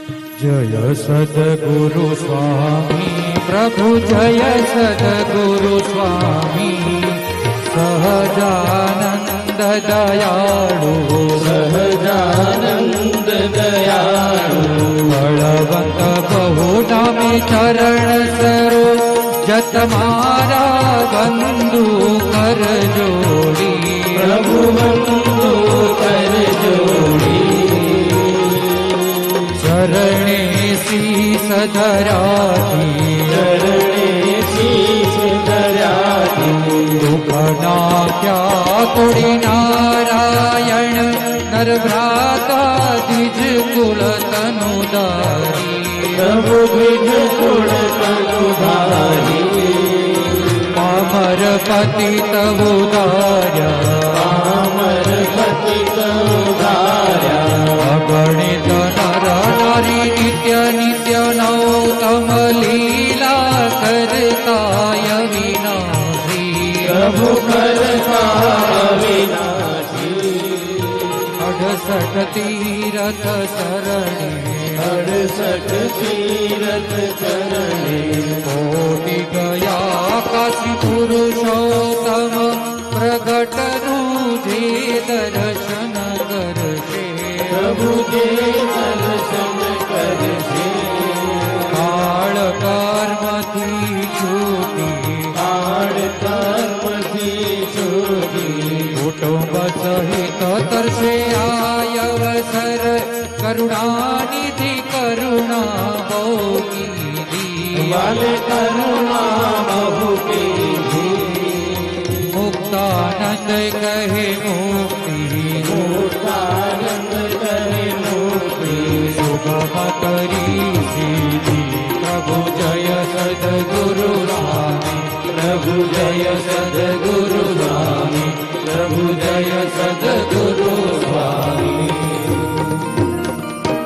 जय सद्गुरु स्वामी प्रभु जय सद्गुरु स्वामी सहजानंद दयाळु सहजानंद दयाळु बलवंत बहु नामे चरण सरो जत मारा बंधु कर जोड़ी प्रभु बंधु कर जोड़ी चरणे शीस धराती चरणे शीस धराती दुख नाख्या कोड़ी नारायण नर भ्राता द्विज कुल तनुदारी प्रभु द्विज कुल तनुधारी पामर पतित उदार्या पामर पतित उदार्या अगणित नर नारी नित्य नित्य नौतम लीला करताय विनाशी प्रभु करता विनाशी 68 तीरथ शरणे 68 तीरथ चरणे कोटि गया काशी पुरुषोत्तम प्रगटनु जे दर्शन करशे प्रभु जे दर्शन करशे काळ कर्मथी छूटी काळ कर्मथी छूटी कुटुंब सहित तरसे आयवसर करुणानिधि करुणा बहुकीधी वाल करुणा बहु कीधी मुक्तानंद कहे मुक्ति मुक्तानंद कहे मुक्ति सुगम करी सीधी प्रभु जय सद्गुरु स्वामी प्रभु जय सद्गुरु स्वामी प्रभु जय सद्गुरु